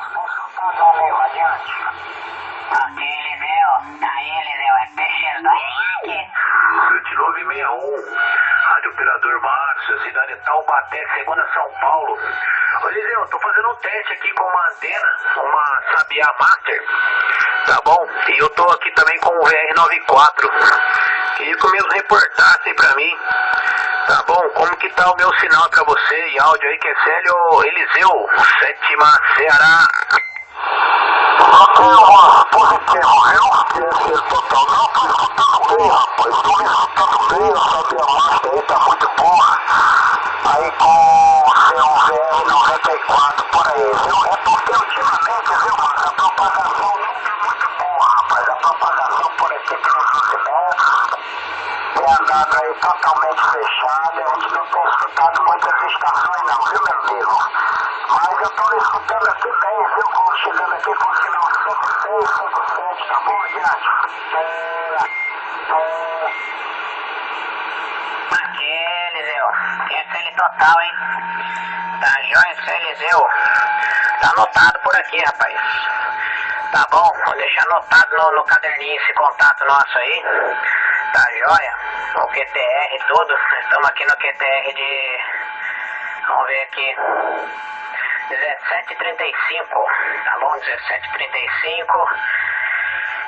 Meio radiante. Ok, Eliseu. Aí, Eliseu, é PX2. 7961. Rádio Operador Márcio, cidade Taubaté, segunda São Paulo. Ô, Eliseu, tô fazendo um teste aqui com uma antena, uma Sabiá Master. Tá bom? E eu tô aqui também com o VR94. Queria que o meu reportasse pra mim. Tá bom? Como que tá o meu sinal pra você e áudio aí, que é Célio Eliseu, sétima Ceará. Ok, Juan, positivo, viu? Total, não tô escutando bem, rapaz. Tô me escutando bem, sabe? A marcha aí tá muito boa. Aí com o seu VR94 por aí, viu? É porque ultimamente, viu, mano? A propagação não tá muito boa, rapaz. A propagação por aqui pelos metros tem andado aí totalmente fechada. A gente não tem escutado muitas estações, não, viu, meu amigo? Mas eu tô escutando aqui bem, viu? Como chegando aqui com o sinal 5657, tá bom, Diante? Aqui, Eliseu. QFL total, hein? Tá jóia, seu Eliseu. Tá anotado por aqui, rapaz. Tá bom? Vou deixar anotado no caderninho esse contato nosso aí. Tá jóia? O QTR e tudo. Estamos aqui no QTR de... Vamos ver aqui. 1735, tá bom? 1735.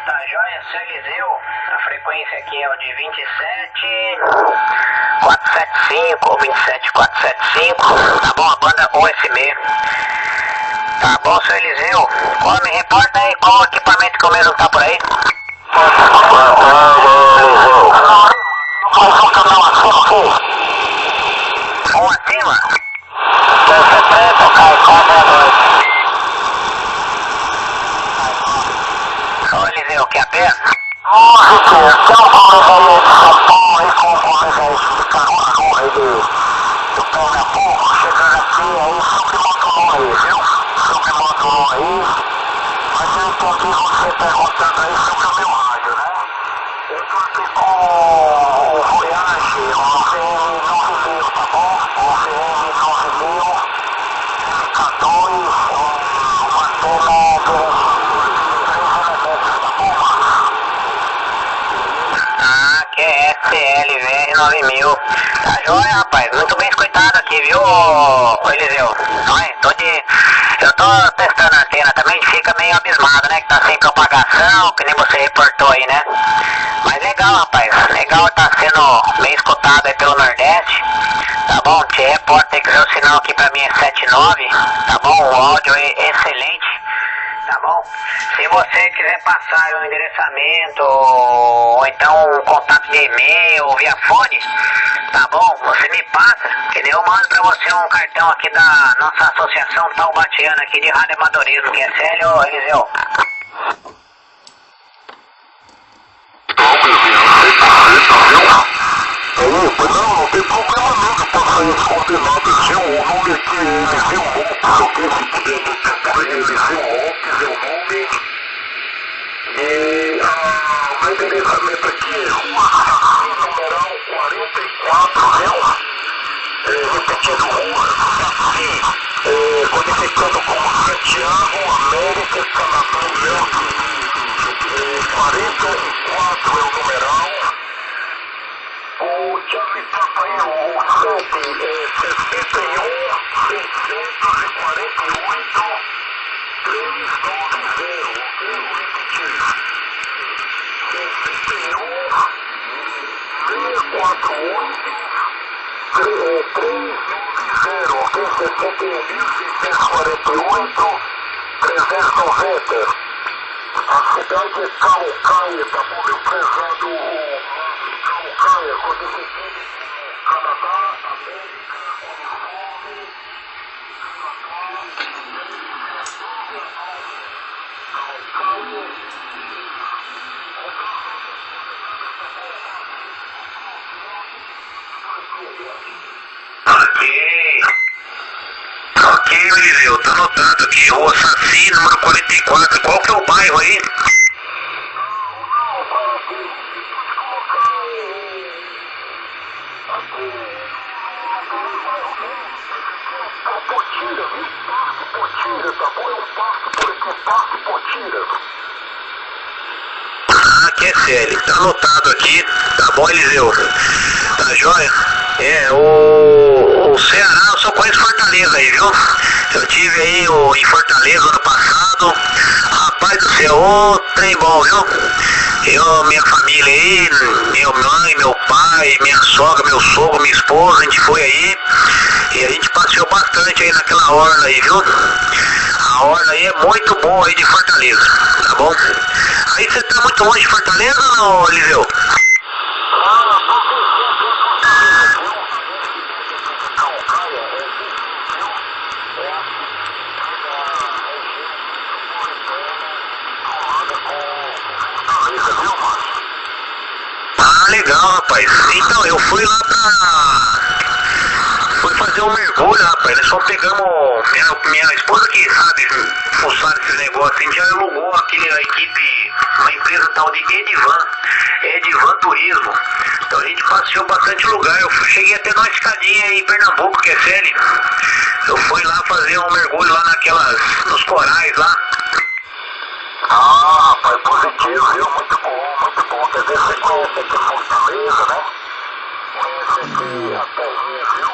Tá jóia, seu Eliseu? A frequência aqui é o de 27475 ou 27475. Tá bom? A banda USB. Tá bom, seu Eliseu? Me reporta aí qual o equipamento que o mesmo tá por aí. Um acima? Ô, Eliseu, quer a pé? Nossa, tem um colega aí de São Paulo aí com um colega aí de Caruaru aí do Pernambuco, chegando aqui aí sobre Motolon aí, viu? Sobre Motolon aí. Mas eu entendi você perguntando aí sobre o meu rádio, né? Eu tô aqui com o Voyage, o VM9000, tá bom? O VM9000, MK2, uma antena QSL VR9000. Tá jóia, rapaz. Muito bem escutado aqui, viu, Eliseu? Eu tô testando a antena também, a gente fica meio abismado, né? Que tá sem propagação, que nem você reportou aí, né? Mas legal, rapaz. Legal, tá sendo bem escutado aí pelo Nordeste. Tá bom? Te reporta aí que o seu sinal aqui pra mim é 79. Tá bom? O áudio é excelente. Tá bom? Se você quiser passar um endereçamento ou então um contato de e-mail ou via fone, tá bom? Você me passa, que daí eu mando pra você um cartão aqui da nossa associação taubatiana aqui de rádio amadorismo, que é Célio Eliseu. Não tem problema não de passar as coordenadas, viu? O nome aqui é Eliseu Lopes, ok? Se puder detectar aí, Eliseu Lopes é o nome. E o endereçamento aqui é Rua Saci, numeral 44, viu? Repetindo, Rua Saci, codificando como Santiago, América, Canadá, Yankee. 44 é o numeral. O Charlie passa aí o CEP é 61 648 390, eu vou repetir, 61 648 390, ok? 61.648 390. A cidade é Caucaia, tá bom, meu prezado Caucaia, codificando Canadá, América, uniforme, Ok, Eliseu, tá anotado aqui, Rua Saci, número 44, qual que é o bairro aí? Potira, viu? Parque Potira, tá bom? É um parque por aqui, Parque Potira. Ah, que é sério, tá anotado aqui, tá bom, Eliseu? Tá joia? O Ceará, eu só conheço Fortaleza aí, viu? Eu tive aí em Fortaleza ano passado. Rapaz do céu, ô trem bom, viu? Eu, minha família aí, minha mãe, meu pai, minha sogra, meu sogro, minha esposa, a gente foi aí e a gente passeou bastante aí naquela orla aí, viu? A orla aí é muito boa aí de Fortaleza, tá bom? Aí você tá muito longe de Fortaleza ou não, Eliseu? Ah, legal, rapaz. Então, eu fui lá fui fazer um mergulho, rapaz. Nós só pegamos. Minha esposa que sabe fuçar esse negócio, a gente já alugou a equipe, uma empresa tal de Edivan Turismo. Então a gente passeou bastante lugar. Eu cheguei até numa escadinha em Pernambuco, que é sério. Eu fui lá fazer um mergulho lá nos corais lá. Ah, rapaz, positivo, viu? Muito bom, muito bom. Quer dizer, você conhece aqui Fortaleza, né? Conhece aqui a terrinha, viu?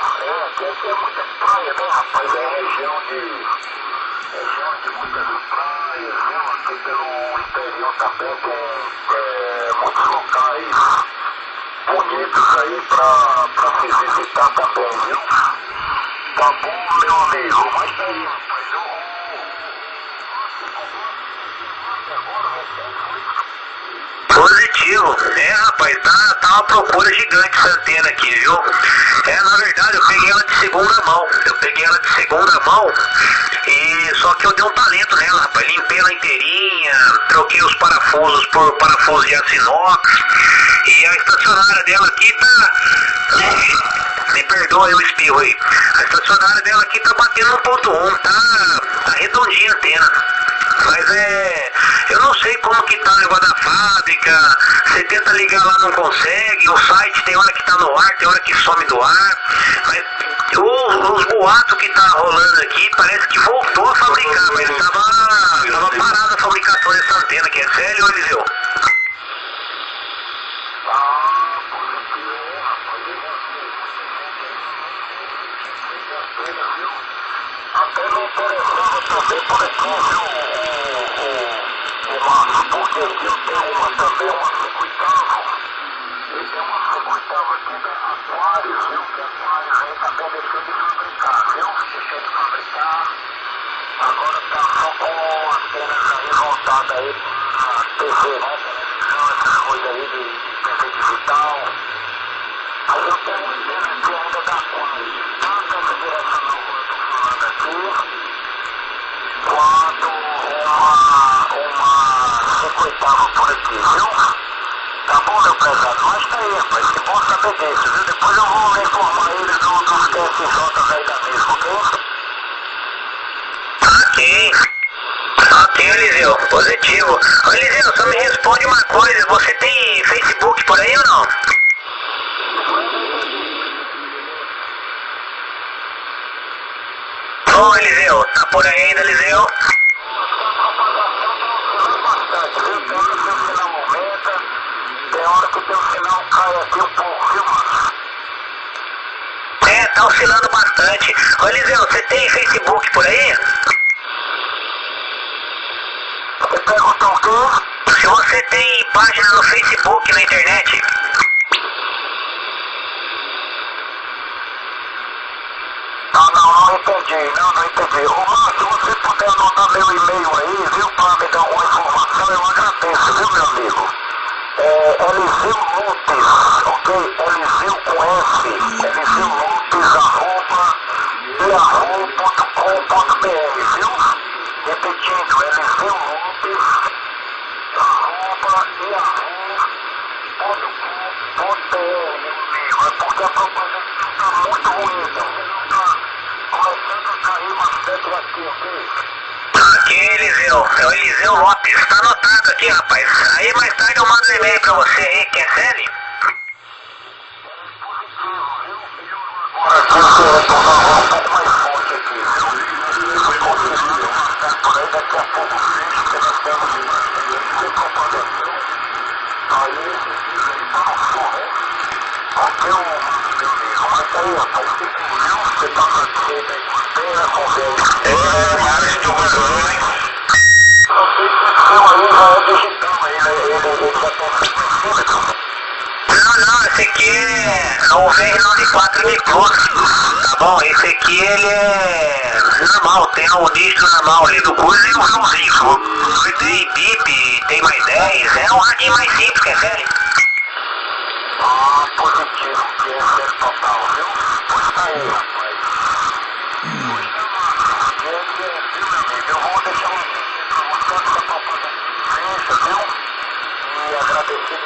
Aqui é muita praia, né, rapaz? É região de muitas praias, viu? Aqui pelo interior também tem muitos locais bonitos aí pra se visitar também, viu? Tá bom, meu amigo? Mas aí, rapaz, Positivo, rapaz, tá uma procura gigante essa antena aqui, viu? Na verdade eu peguei ela de segunda mão, e só que eu dei um talento nela, rapaz, limpei ela inteirinha, troquei os parafusos por parafusos de aço inox, e a estacionária dela aqui me perdoa aí o espirro aí, a estacionária dela aqui tá batendo 1.1, tá redondinha a antena. Mas eu não sei como que tá o negócio da fábrica, você tenta ligar lá, não consegue, o site tem hora que tá no ar, tem hora que some do ar, mas os boatos que tá rolando aqui, parece que voltou a fabricar, mas tava parada a fabricação dessa antena, que é sério, Eliseu? até me interessava também por aqui, viu, Márcio? Porque eu tenho uma circuitável. Eu tenho uma circuitável aqui da Aquários, viu? Que a Aquários aí também deixou de fabricar, viu? Deixou de fabricar. Agora tá só com antenas aí voltadas aí pra TV, né? Televisão, essas coisas aí de TV digital. Aí eu tenho uma antena aqui ainda da Aquários. Tanto essa direcional que eu tô falando aqui, quanto uma circuitável por aqui, viu? Tá bom, meu prezado? Mas tá aí, rapaz, que bom saber disso, viu? Depois eu vou informar eles dos QSJs aí da mesma, ok? Ok, Eliseu, positivo. Ô, Eliseu, só me responde uma coisa, você tem Facebook por aí ou não? Ô, Eliseu, tá por aí ainda, Eliseu? Tem hora que teu sinal cai aqui um pouco, viu, mano? Tá oscilando bastante. Ô, Eliseu, você tem Facebook por aí? Você perguntou o quê? Se você tem página no Facebook, na internet? Não entendi, não entendi. Ô, Márcio, se você puder anotar meu e-mail aí, viu, pra me dar uma informação, eu agradeço, viu, meu amigo? Eliseu Lopes, ok? Eliseu com S, Eliseu Lopes, @yahoo.com.br, viu? Repetindo, Eliseu Lopes, @yahoo.com.br, meu amigo. É porque a propaganda tá muito ruim, então você não tá começando a cair bastante aqui, ok? Aqui, Eliseu. É o Eliseu Lopes. Tá anotado aqui, rapaz. Aí mais tarde eu mando um e-mail pra você aí, quer sério? Agora aqui eu vou retornar um pouco mais forte aqui, viu? Não, esse aqui é um VR94 Micro, tá bom? Esse aqui ele é normal, tem um disco normal ali do coisa e um somzinho. Tem bip, tem mais 10, é um radinho mais simples, que é sério. Positivo, que é sério total, viu? Tá aí, rapaz. Eu vou deixar um informação da papai. Fecha, viu? E agradecer.